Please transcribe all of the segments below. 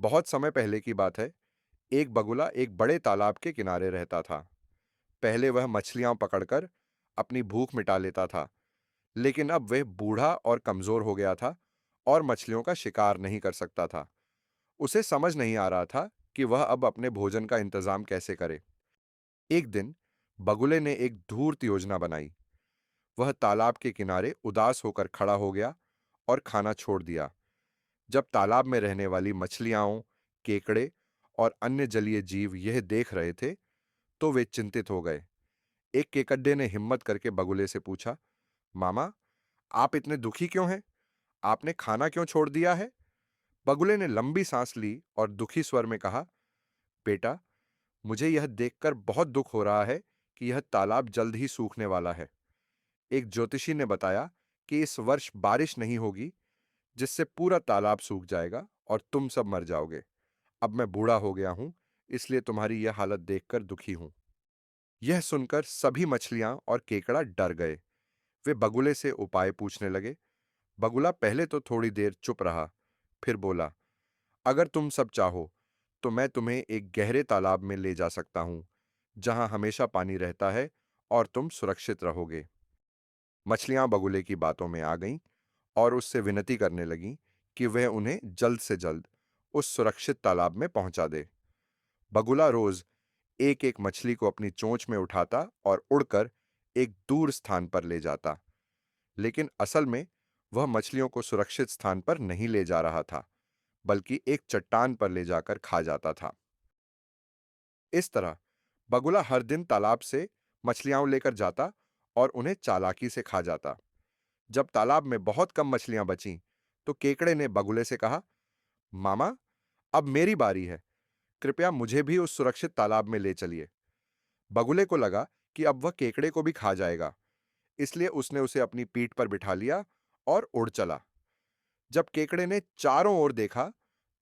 बहुत समय पहले की बात है। एक बगुला एक बड़े तालाब के किनारे रहता था। पहले वह मछलियां पकड़कर अपनी भूख मिटा लेता था, लेकिन अब वह बूढ़ा और कमजोर हो गया था और मछलियों का शिकार नहीं कर सकता था। उसे समझ नहीं आ रहा था कि वह अब अपने भोजन का इंतजाम कैसे करे। एक दिन बगुले ने एक धूर्त योजना बनाई। वह तालाब के किनारे उदास होकर खड़ा हो गया और खाना छोड़ दिया। जब तालाब में रहने वाली मछलियां, केकड़े और अन्य जलीय जीव यह देख रहे थे, तो वे चिंतित हो गए। एक केकड़े ने हिम्मत करके बगुले से पूछा, मामा, आप इतने दुखी क्यों हैं? आपने खाना क्यों छोड़ दिया है? बगुले ने लंबी सांस ली और दुखी स्वर में कहा, बेटा, मुझे यह देखकर बहुत दुख हो रहा है कि यह तालाब जल्द ही सूखने वाला है। एक ज्योतिषी ने बताया कि इस वर्ष बारिश नहीं होगी, जिससे पूरा तालाब सूख जाएगा और तुम सब मर जाओगे। अब मैं बूढ़ा हो गया हूं, इसलिए तुम्हारी यह हालत देखकर दुखी हूं। यह सुनकर सभी मछलियां और केकड़ा डर गए। वे बगुले से उपाय पूछने लगे। बगुला पहले तो थोड़ी देर चुप रहा, फिर बोला, अगर तुम सब चाहो तो मैं तुम्हें एक गहरे तालाब में ले जा सकता हूं, जहां हमेशा पानी रहता है और तुम सुरक्षित रहोगे। मछलियां बगुले की बातों में आ गईं और उससे विनती करने लगीं कि वह उन्हें जल्द से जल्द उस सुरक्षित तालाब में पहुंचा दे। बगुला रोज एक एक मछली को अपनी चोंच में उठाता और उड़कर एक दूर स्थान पर ले जाता, लेकिन असल में वह मछलियों को सुरक्षित स्थान पर नहीं ले जा रहा था, बल्कि एक चट्टान पर ले जाकर खा जाता था। इस तरह बगुला हर दिन तालाब से मछलियां लेकर जाता और उन्हें चालाकी से खा जाता। जब तालाब में बहुत कम मछलियां बचीं, तो केकड़े ने बगुले से कहा, मामा, अब मेरी बारी है। कृपया मुझे भी उस सुरक्षित तालाब में ले चलिए। बगुले को लगा कि अब वह केकड़े को भी खा जाएगा, इसलिए उसने उसे अपनी पीठ पर बिठा लिया और उड़ चला। जब केकड़े ने चारों ओर देखा,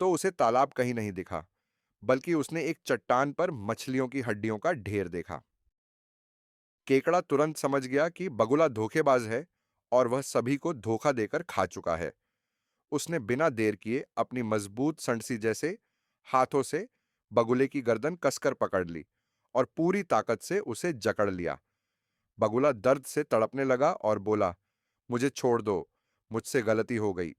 तो उसे तालाब कहीं नहीं दिखा, बल्कि उसने एक चट्टान पर मछलियों की हड्डियों का ढेर देखा। केकड़ा तुरंत समझ गया कि बगुला धोखेबाज है और वह सभी को धोखा देकर खा चुका है। उसने बिना देर किए अपनी मजबूत संडसी जैसे हाथों से बगुले की गर्दन कसकर पकड़ ली और पूरी ताकत से उसे जकड़ लिया। बगुला दर्द से तड़पने लगा और बोला, मुझे छोड़ दो, मुझसे गलती हो गई।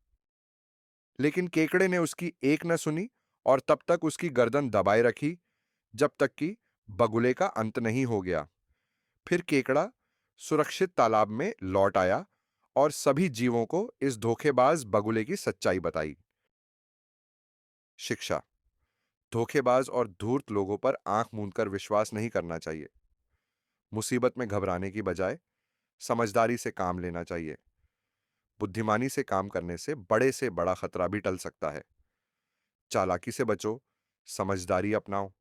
लेकिन केकड़े ने उसकी एक न सुनी और तब तक उसकी गर्दन दबाए रखी, जब तक कि बगुले का अंत नहीं हो गया। फिर केकड़ा सुरक्षित तालाब में लौट आया और सभी जीवों को इस धोखेबाज बगुले की सच्चाई बताई। शिक्षा। धोखेबाज और धूर्त लोगों पर आंख मूंदकर विश्वास नहीं करना चाहिए। मुसीबत में घबराने की बजाय समझदारी से काम लेना चाहिए। बुद्धिमानी से काम करने से बड़ा खतरा भी टल सकता है। चालाकी से बचो, समझदारी अपनाओ